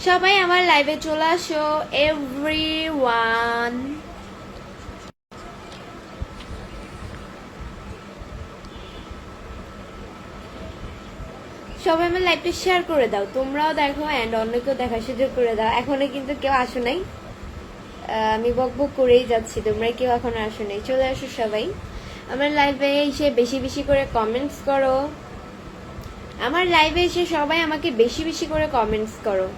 সবাই আমার লাইভে চলে আসো এভরিওয়ান। সবাই আমার লাইভটা শেয়ার করে দাও, তোমরাও দেখো অ্যান্ড অন্যকেও দেখার সুযোগ করে দাও। এখনো কিন্তু কেউ আসো নাই, আমি বক বক করেই যাচ্ছি, তোমরা কেউ এখনো আসো নাই। চলে আসো সবাই আমার লাইভে এসে বেশি বেশি করে কমেন্টস করো। আমার লাইভে এসে সবাই আমাকে বেশি বেশি করে কমেন্টস করো।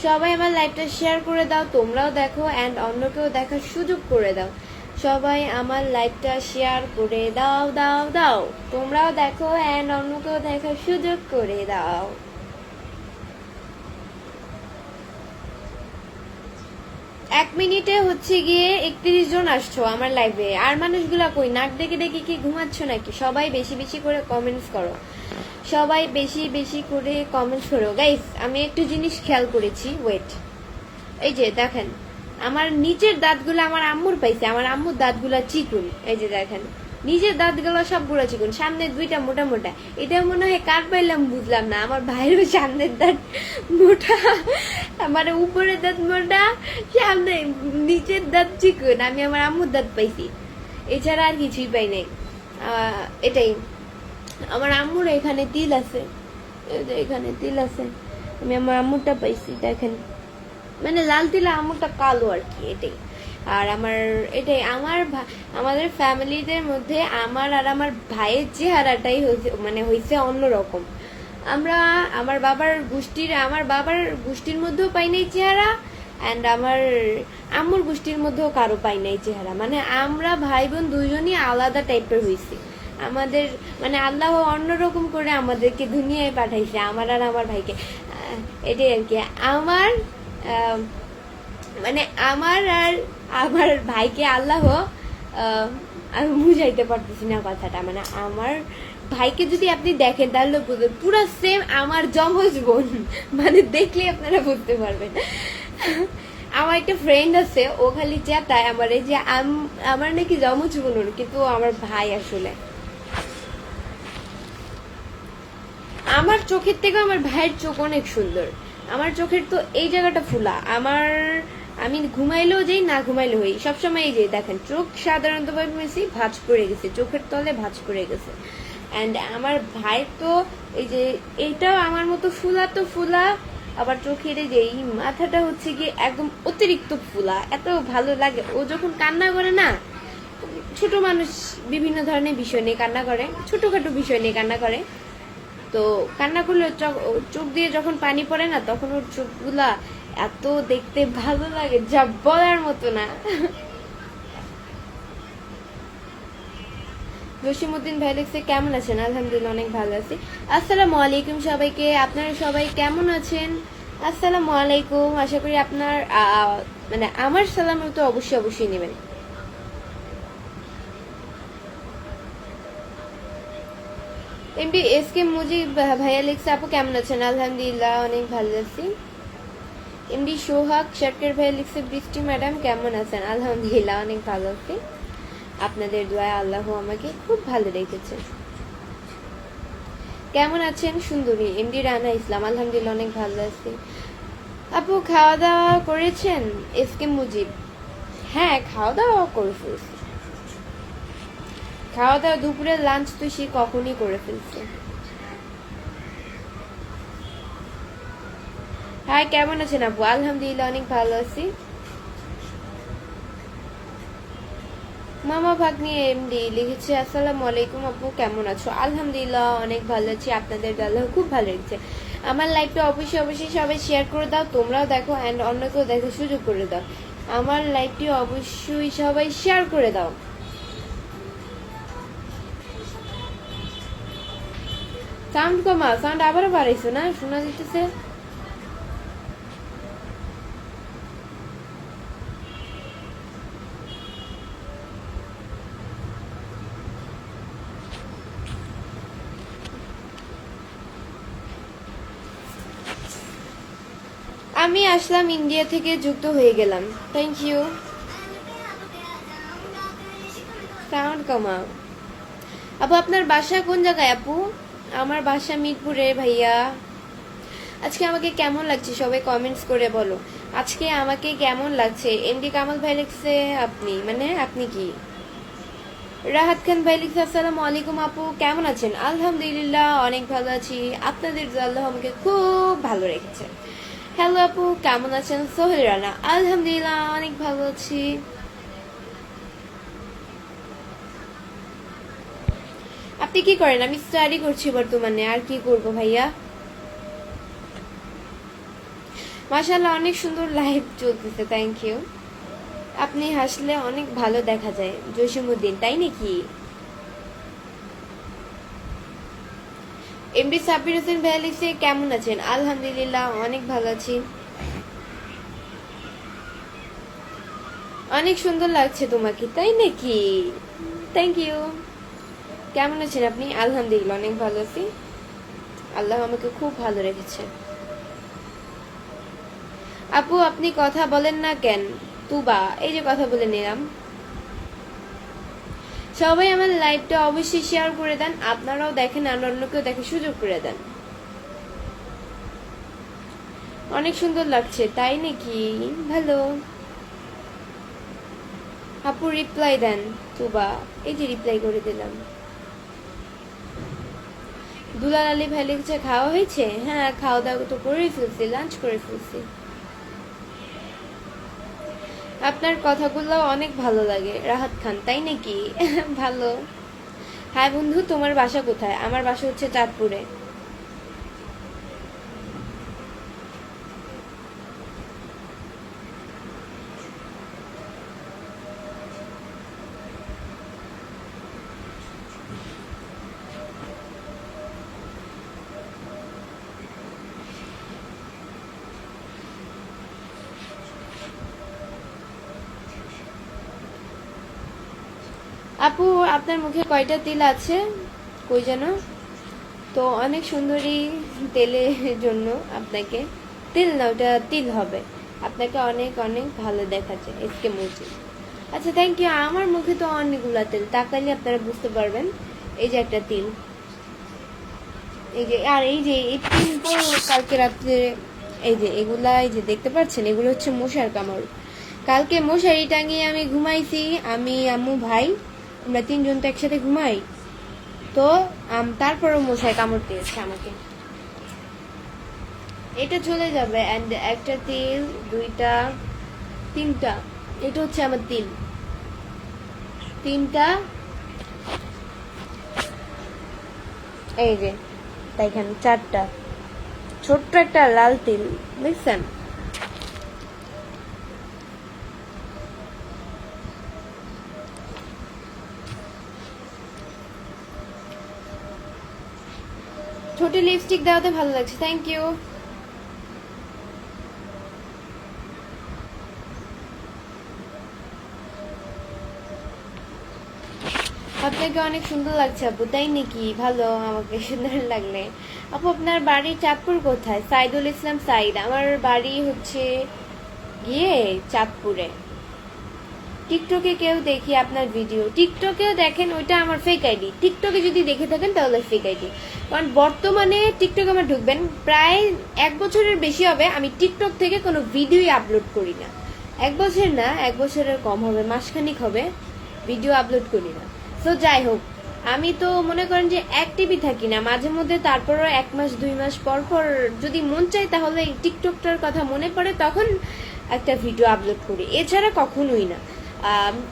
সবাই আমার লাইভটা শেয়ার করে দাও, তোমরাও দেখো অ্যান্ড অন্যকেও দেখার সুযোগ করে দাও। সবাই আমার লাইভটা শেয়ার করে দাও দাও দাও, তোমরাও দেখো অ্যান্ড অন্যকেও দেখার সুযোগ করে দাও। এক মিনিটে হচ্ছে গিয়ে 31 জন আসছো আমার লাইভে। আর মানুষগুলা কই? নাক ডেকে ডেকে কি ঘুমাচ্ছ নাকি? সবাই বেশি বেশি করে কমেন্টস করো, সবাই বেশি বেশি করে কমেন্টস করো। গাইস, আমি একটু জিনিস খেয়াল করেছি, ওয়েট। এই যে দেখেন, আমার নিচের দাঁতগুলো আমার আম্মুর পাইছে, আমার আম্মুর দাঁতগুলো চিকুন। এই যে দেখেন, নিজের দাঁতগুলো সবগুলো চিকুন, সামনে দুইটা মোটা মোটা। এটা মনে হয় কার পাইলাম বুঝলাম না। আমার ভাইয়েরও সামনের দাঁত মোটা, আমার উপরের দাঁত মোটা, সামনে নিচের দাঁত চিকুন। আমি আমার আম্মুর দাঁত পাইছি, এছাড়া আর কিছুই পাই নাই। এটাই আমার আম্মুর এখানে তিল আছে, এখানে তিল আছে, আমি আমার আম্মুরটা পাইছি। দেখেন, মানে লাল তিল, আম্মুরটা কালো আর কি, এটাই। আর আমার এটাই, আমাদের ফ্যামিলিদের মধ্যে আমার আর আমার ভাইয়ের চেহারাটাই মানে হয়েছে অন্যরকম। আমার বাবার গোষ্ঠীর মধ্যেও পাই নাই চেহারা, অ্যান্ড আমার আম্মুর গোষ্ঠীর মধ্যেও কারো পাই নাই চেহারা। মানে আমরা ভাই বোন দুজনই আলাদা টাইপের হয়েছি। আমাদের মানে আল্লাহ অন্যরকম করে আমাদেরকে দুনিয়ায় পাঠাইছে, আমার আর আমার ভাইকে। এটাই আর কি। মানে আমার আর আমার ভাইকে আল্লাহ, আমি বুঝাইতে পারতেছি না কথাটা। মানে আমার ভাইকে যদি আপনি দেখেন তাহলে বুঝবেন, পুরো সেম আমার যমজ বোন, মানে দেখলে আপনারা বুঝতে পারবেন। আমার একটা ফ্রেন্ড আছে, ও খালি চেতায় আমার যে আমার নাকি যমজ বোন, কিন্তু আমার ভাই আসলে। আমার চোখের থেকে আমার ভাইয়ের চোখ অনেক সুন্দর। আমার চোখের তো এই জায়গাটা ফুলা। আমি ঘুমাইলেও যাই, না ঘুমাইলেও হই, সবসময় এই যে দেখেন, চোখ সাধারণত ভাঁজ পড়ে গেছে, চোখের তলে ভাঁজ পড়ে গেছে। অ্যান্ড আমার ভাই তো এই যে এইটাও আমার মতো ফুলা, তো ফুলা। আবার চোখের এই যে এই মাথাটা হচ্ছে কি একদম অতিরিক্ত ফুলা, এত ভালো লাগে। ও যখন কান্না করে না, ছোট মানুষ বিভিন্ন ধরনের বিষয় নিয়ে কান্না করে, ছোটখাটো বিষয় নিয়ে কান্না করে, তো কান্না করলে চোখ দিয়ে যখন পানি পড়ে না, তখন ওর চোখগুলা এত দেখতে ভালো লাগে, যা বলার মতো না। জসিমউদ্দিন ভাই লিখছে, কেমন আছেন? আলহামদুলিল্লাহ, অনেক ভালো আছি। আসসালামু আলাইকুম সবাইকে, আপনারা সবাই কেমন আছেন? আসসালামু আলাইকুম। আশা করি আপনার মানে আমার সালাম তো অবশ্যই অবশ্যই নেবেন। এমডি এস কে মুজিব ভাইয়া লিখছে, আপু কেমন আছেন? আলহামদুলিল্লাহ, অনেক ভালো আছি। এমডি সোহাগ সরকার ভাইয়া লিখছে, বৃষ্টি ম্যাডাম কেমন আছেন? আলহামদুলিল্লাহ, অনেক ভালো আছি, আপনাদের দোয়ায় আল্লাহ আমাকে খুব ভালো রেখেছে। কেমন আছেন সুন্দরী? এমডি রানা ইসলাম, আলহামদুলিল্লাহ, অনেক ভালো আছি। আপু খাওয়া দাওয়া করেছেন? এস কে মুজিব, হ্যাঁ খাওয়া দাওয়া করে ফেলছি। খাওয়া দাওয়া দুপুরের লাঞ্চ তো সে কখনই করে ফেলছে। হ্যাঁ, কেমন আছেন আপু? আলহামদুলিল্লাহ, অনেক ভালো আছি। মামা ভাগ্নি এমডি লিখেছে, আসসালামু আলাইকুম আপু, কেমন আছো? আলহামদুলিল্লাহ, অনেক ভালো আছি, আপনাদের আল্লাহ খুব ভালো লেগেছে। আমার লাইভটা অবশ্যই অবশ্যই সবাই শেয়ার করে দাও, তোমরাও দেখো অ্যান্ড অন্যকেও দেখার সুযোগ করে দাও। আমার লাইভটি অবশ্যই সবাই শেয়ার করে দাও। সাউন্ড কমা, সাউন্ড আবারও বাড়াইছো না, শোনা যেতেছে। আমি আসলাম ইন্ডিয়া থেকে, যুক্ত হয়ে গেলাম, থ্যাংক ইউ। সাউন্ড কমাও। আপু আপনার বাসা কোন জায়গায় আপু? আমার বাসা মিরপুরে ভাইয়া। আজকে আমাকে কেমন লাগছে সবাই কমেন্টস করে বলো। আজকে আমাকে কেমন লাগছে? এমডি কামাল ভাই লিখছে আপনি, মানে আপনি কি? রাহাত খান ভাই লিখছে আসসালামু আলাইকুম আপু, কেমন আছেন? আলহামদুলিল্লাহ অনেক ভালো আছি, আপনাদের দোয়া আল্লাহ আমাকে খুব ভালো রেখেছে। হ্যালো আপু কেমন আছেন? সোহেল রানা আলহামদুলিল্লাহ অনেক ভালো আছি। আপনি কি করেন? আমি স্টাডি করছি বর্তমানে। আর কি করব ভাইয়া। মাশাআল্লাহ অনেক সুন্দর লাইভ চলতেছে, থ্যাংক ইউ। আপনি হাসলে অনেক ভালো দেখা যায়। জসিমউদ্দিন, তাই নাকি? এমডি সাব্বির হোসেন ভাইয়া লিখছে কেমন আছেন? আলহামদুলিল্লাহ অনেক ভালো আছি। অনেক সুন্দর লাগছে তোমাকে, তাই নাকি? Thank you. কেমন আছেন আপনি? আলহামদুলিল্লাহ অনেক ভালো আছি, আল্লাহ আমাকে খুব ভালো রেখেছে। আপু আপনি কথা বলেন না কেন? তুবা, এই যে কথা বলে নিলাম। সবাই আমার লাইভটা অবশ্যই শেয়ার করে দেন, আপনারাও দেখেন আর অন্যকেও দেখে সুযোগ করে দেন। অনেক সুন্দর লাগছে, তাই নাকি? ভালো। আপু রিপ্লাই দেন। তুবা, এই যে রিপ্লাই করে দিলাম। দুলাল আলী ভাই লিখছে খাওয়া হয়েছে? হ্যাঁ খাওয়া দাওয়া তো করেই ফেলছি, লাঞ্চ করে ফেলছি। আপনার কথাগুলো অনেক ভালো লাগে। রাহাত খান, তাই নাকি? ভালো। হ্যাঁ বন্ধু, তোমার বাসা কোথায়? আমার বাসা হচ্ছে চাঁদপুরে। আপু আপনার মুখে কয়টা তিল আছে? কই যেন? তো অনেক সুন্দরী তেলের জন্য আপনাকে, তিল না ওটা তিল হবে, আপনাকে অনেক অনেক ভালো দেখাচ্ছে। এসকে মুজি, আচ্ছা থ্যাংক ইউ। আমার মুখে তো অনেকগুলা তেল, তাকালে আপনারা বুঝতে পারবেন। এই যে একটা তিল, এই যে, আর এই যে এই তিল তো কালকে রাত্রে, এই যে এগুলা, এই যে দেখতে পাচ্ছেন, এগুলো হচ্ছে মশার কামড়। কালকে মশারি টাঙিয়ে আমি ঘুমাইছি, আমি আম্মু ভাই, আমরা তিনজন তো একসাথে ঘুমাই। তো তারপরও মশায় কামড় দিয়েছে আমাকে। এটা চলে যাবে। অ্যান্ড একটা তিল, দুইটা, তিনটা, এটা হচ্ছে আমার তিল, তিনটা। এই যে দেখেন চারটা, ছোট্ট একটা লাল তিল, দেখছেন? ছোট লিপস্টিক দেওয়াতে ভালো লাগছে, থ্যাংক ইউ। আপনাকে অনেক সুন্দর লাগছে আপু, তাই নাকি? ভালো, আমাকে সুন্দর লাগলে। আপু আপনার বাড়ি চাঁদপুর কোথায়? সাইদুল ইসলাম সাইদ, আমার বাড়ি হচ্ছে গিয়ে চাঁদপুরে। টিকটকে কেউ দেখি আপনার ভিডিও? টিকটকেও দেখেন, ওইটা আমার ফেক আইডি। টিকটকে যদি দেখে থাকেন তাহলে ফেক আইডি, কারণ বর্তমানে টিকটক আমার ঢুকবেন প্রায় 1 বছরের বেশি হবে আমি টিকটক থেকে কোনো ভিডিওই আপলোড করি না। 1 বছর না, 1 বছরের কম হবে, মাসখানিক হবে ভিডিও আপলোড করি না। তো যাই হোক, আমি তো মনে করেন যে অ্যাক্টিভই থাকি না মাঝে মধ্যে, তারপরও 1 মাস 2 মাস পর পর যদি মন চায় তাহলে এই টিকটকটার কথা মনে পড়ে, তখন একটা ভিডিও আপলোড করি, এছাড়া কখনোই না।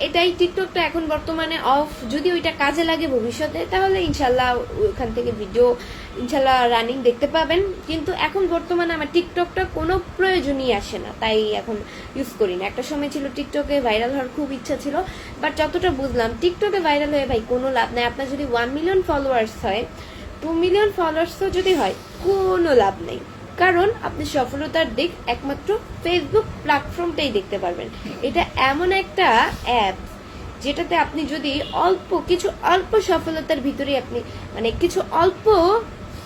এটাই, টিকটকটা এখন বর্তমানে অফ, যদি ওইটা কাজে লাগে ভবিষ্যতে তাহলে ইনশাল্লাহ ওখান থেকে ভিডিও ইনশাল্লাহ রানিং দেখতে পাবেন, কিন্তু এখন বর্তমানে আমার টিকটকটা কোনো প্রয়োজনই আসে না, তাই এখন ইউজ করি না। একটা সময় ছিল টিকটকে ভাইরাল হওয়ার খুব ইচ্ছা ছিল, বাট যতটা বুঝলাম টিকটকে ভাইরাল হয়ে ভাই কোনো লাভ নাই। আপনার যদি 1 মিলিয়ন ফলোয়ার্স হয়, 2 মিলিয়ন ফলোয়ার্সও যদি হয়, কোনো লাভ নেই, কারণ আপনি সফলতার দিক একমাত্র ফেসবুক প্ল্যাটফর্মটাই দেখতে পারবেন। এটা এমন একটা অ্যাপ যেটাতে আপনি যদি অল্প সফলতার ভিতরে আপনি, মানে কিছু অল্প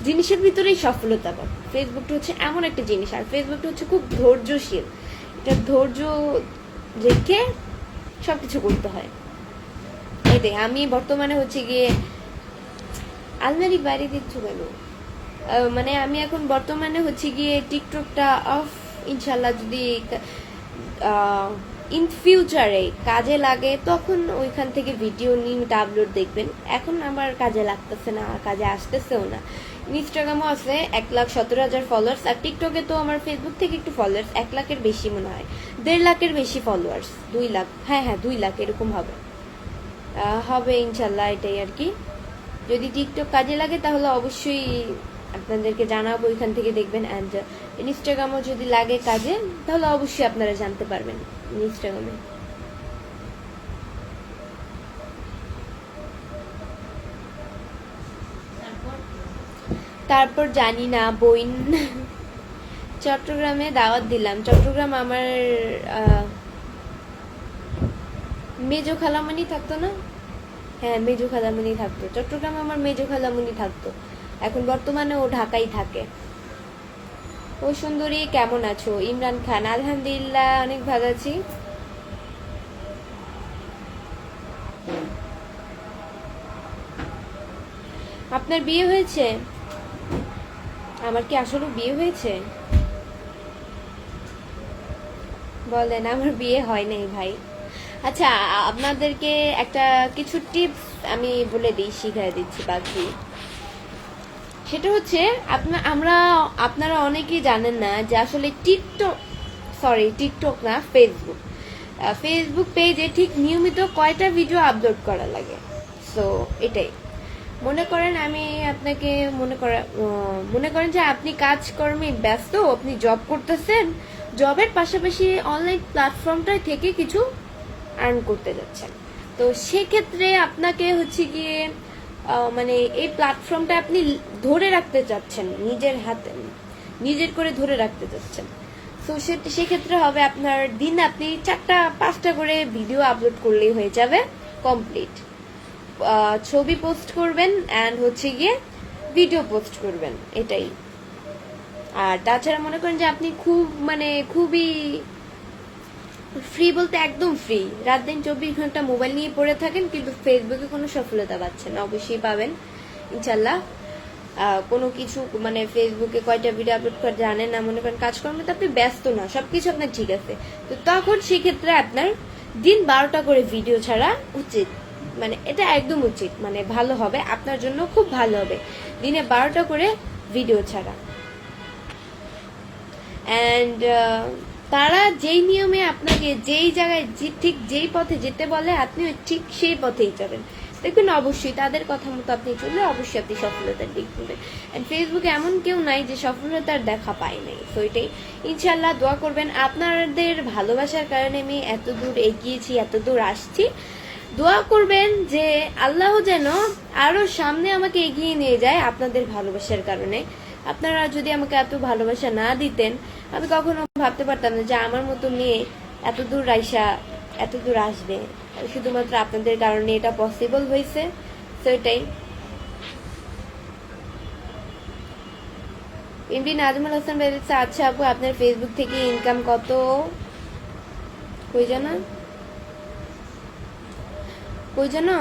জিনিসের ভিতরেই সফলতা পাবেন। ফেসবুকটা হচ্ছে এমন একটা জিনিস, আর ফেসবুকটা হচ্ছে খুব ধৈর্যশীল, এটা ধৈর্য রেখে সবকিছু করতে হয়, দেই। আমি বর্তমানে হচ্ছে গিয়ে আলমারি বাইরে দিচ্ছ কেন, মানে আমি এখন বর্তমানে হচ্ছে গিয়ে টিকটকটা অফ, ইনশাল্লাহ যদি ইন ফিউচারে কাজে লাগে তখন ওইখান থেকে ভিডিও নিয়মিত আপলোড দেখবেন। এখন আমার কাজে লাগতেছে না, কাজে আসতেছেও না। ইনস্টাগ্রামও আছে 1,17,000 ফলোয়ার্স, আর টিকটকে তো আমার ফেসবুক থেকে একটু ফলোয়ার্স 1 লাখের বেশি মনে হয়, 1.5 লাখের বেশি ফলোয়ার্স, 2 লাখ, হ্যাঁ 2 লাখ এরকম হবে হবে ইনশাল্লাহ। এটাই আর কি, যদি টিকটক কাজে লাগে তাহলে অবশ্যই আপনাদেরকে জানাবো, ওইখান থেকে দেখবেন। অ্যান্ড ইনস্টাগ্রামও যদি লাগে কাজে তাহলে অবশ্যই আপনারা জানতে পারবেন ইনস্টাগ্রামে। তারপর জানি না বইন চট্টগ্রামে দাওয়াত দিলাম। চট্টগ্রাম আমার মেজো খালামণি থাকতো না, হ্যাঁ মেজো খালামণি থাকতো চট্টগ্রামে, আমার মেজো খালামণি থাকতো, এখন বর্তমানে ও ঢাকায় থাকে। ও সুন্দরী কেমন আছো? ইমরান খান, আলহামদুলিল্লাহ অনেক ভালো আছি। আপনার বিয়ে হয়েছে? আমার কি আসলে বিয়ে হয়েছে? বলেন, আমার বিয়ে হয় নাই ভাই। আচ্ছা, আপনাদেরকে একটা কিছু টিপস আমি বলে দিই, শিখিয়ে দিচ্ছি বাকি। সেটা হচ্ছে আপনারা অনেকেই জানেন না যে আসলে টিকটক না, ফেসবুক পেজে ঠিক নিয়মিত কয়টা ভিডিও আপলোড করা লাগে। সো এটাই মনে করেন, আমি আপনাকে মনে করেন যে আপনি কাজকর্মে ব্যস্ত, আপনি জব করতেছেন, জবের পাশাপাশি অনলাইন প্ল্যাটফর্মটায় থেকে কিছু আর্ন করতে যাচ্ছেন। তো সেক্ষেত্রে আপনাকে হচ্ছে গিয়ে মানে এই প্ল্যাটফর্মটা আপনি ধরে রাখতে চাচ্ছেন, নিজের হাতে নিজের করে ধরে রাখতে চাচ্ছেন। তো সেক্ষেত্রে হবে আপনার দিন আপনি 4-5টা করে ভিডিও আপলোড করলেই হয়ে যাবে কমপ্লিট। ছবি পোস্ট করবেন অ্যান্ড হচ্ছে গিয়ে ভিডিও পোস্ট করবেন, এটাই। আর তাছাড়া মনে করেন যে আপনি খুবই ফ্রি, বলতে একদম ফ্রি, রাত দিন 24 ঘন্টা মোবাইল নিয়ে পড়ে থাকেন কিন্তু ফেসবুকে কোনো সফলতা পাচ্ছেন না, অবশ্যই পাবেন ইনশাল্লাহ। কোনো কিছু মানে ফেসবুকে কয়টা ভিডিও আপলোড করে জানেন না, মনে করেন কাজকর্মে তো আপনি ব্যস্ত না, সবকিছু আপনার ঠিক আছে, তো তখন সেক্ষেত্রে আপনার দিন 12টা করে ভিডিও ছাড়া উচিত, মানে এটা একদম উচিত, মানে ভালো হবে আপনার জন্য, খুব ভালো হবে দিনে 12টা করে ভিডিও ছাড়া। অ্যান্ড তারা যেই নিয়মে আপনাকে যেই জায়গায় ঠিক যেই পথে যেতে বলে আপনি ঠিক সেই পথেই যাবেন, দেখবেন অবশ্যই তাদের কথা মতো আপনি চললে অবশ্যই আপনি সফলতার দিক নেবেন। অ্যান্ড ফেসবুকে এমন কেউ নাই যে সফলতার দেখা পায় নাই। তো এটাই, ইনশাল্লাহ দোয়া করবেন, আপনাদের ভালোবাসার কারণে আমি এত দূর এগিয়েছি, এত দূর আসছি। দোয়া করবেন যে আল্লাহ যেন আরো সামনে আমাকে এগিয়ে নিয়ে যায় আপনাদের ভালোবাসার কারণে। আপনারা যদি আমাকে এত ভালোবাসা না দিতেন, আমি কখনো ভাবতে পারতাম না যে আমার মতো মেয়ে এত দূর আসবে। শুধুমাত্র আপনাদের কারণে এটা পসিবল হয়েছে। তো এটাই। এমপি নাজমুল হাসান বলেছে, আচ্ছা আপু আপনার ফেসবুক থেকে ইনকাম কত? কই জানো?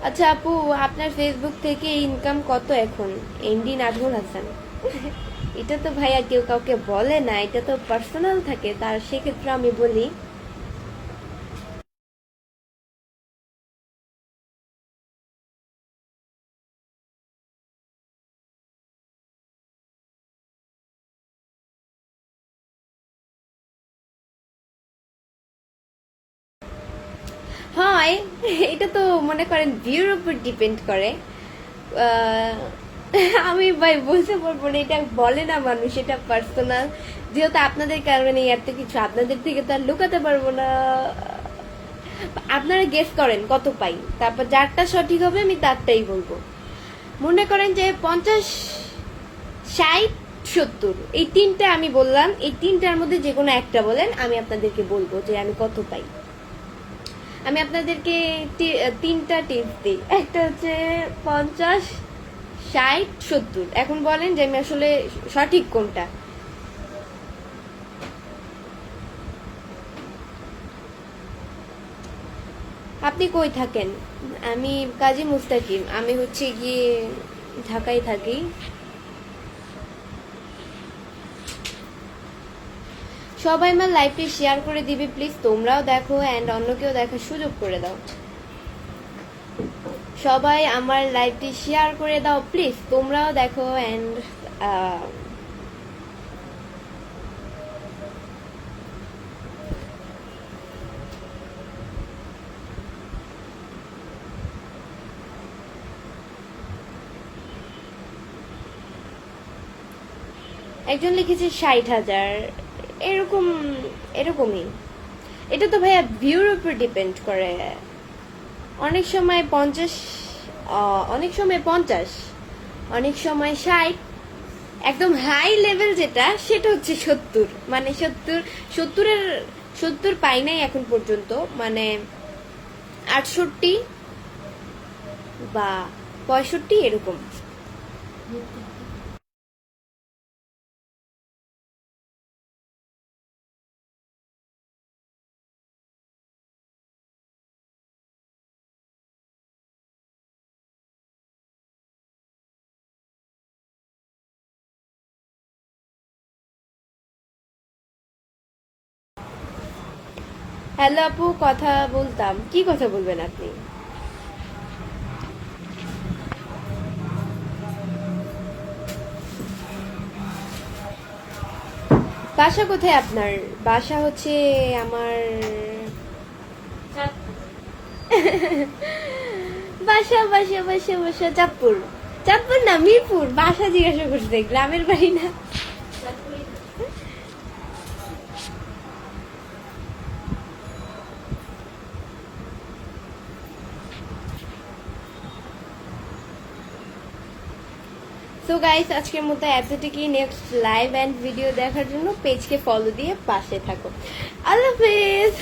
আচ্ছা আপু আপনার ফেসবুক থেকে ইনকাম কত এখন? এমডি নাজমুল হাসান এটা তো ভাইয়া কেউ কাউকে বলে না, এটা তো পার্সোনাল থাকে, তার সেক্ষেত্রে আমি বলি হয়। এটা তো মনে করেন ভিউর উপর ডিপেন্ড করে। আমি ভাই বলতে পারবো না, এটা বলে না মানুষ, এটা পার্সোনাল, যেহেতু আপনাদের কারণে এত কিছু আপনাদের থেকে তো আর লুকাতে পারবো না। আপনারা গেস করেন কত পাই, তারপর যারটা সঠিক হবে আমি তারটাই বলবো। মনে করেন যে 50, 60, 70, এই তিনটা আমি বললাম, এই তিনটার মধ্যে যে কোনো একটা বলেন, আমি আপনাদেরকে বলবো যে আমি কত পাই। আমি আপনাদেরকে 3টা টিপস দিই, একটা হচ্ছে 50, 60, 70। এখন বলেন যে আমি আসলে সঠিক কোনটা। আপনি কই থাকেন? আমি কাজী মুস্তাকিম, আমি হচ্ছে গিয়ে ঢাকায় থাকি। সবাই আমার লাইভটি শেয়ার করে দিবে প্লিজ, তোমরাও দেখো অ্যান্ড অন্যকেও দেখার সুযোগ করে দাও। সবাই আমার লাইভটি শেয়ার করে দাও প্লিজ, তোমরাও দেখো অ্যান্ড একজন লিখেছে 60,000, এরকম এরকমই। এটা তো ভাইয়া ভিউর উপর ডিপেন্ড করে, অনেক সময় 50, অনেক সময় 50, অনেক সময় 60, একদম হাই লেভেল যেটা সেটা হচ্ছে 70, মানে 70 পাই নাই এখন পর্যন্ত, মানে 68 বা 65 এরকম। হ্যালো আপু, কথা বলতাম। কি কথা বলবেন আপনি? বাসা কোথায় আপনার? বাসা হচ্ছে আমার বাসা বাসা বাসা বাসা চাঁদপুর। চাঁদপুর না, মিরপুর। বাসা জিজ্ঞাসা করছে, গ্রামের বাড়ি না। সো গাইস, আজকের মতো এতটুকুই। নেক্সট লাইভ অ্যান্ড ভিডিও দেখার জন্য পেজকে ফলো দিয়ে পাশে থাকো। আল্লাহ হাফেজ।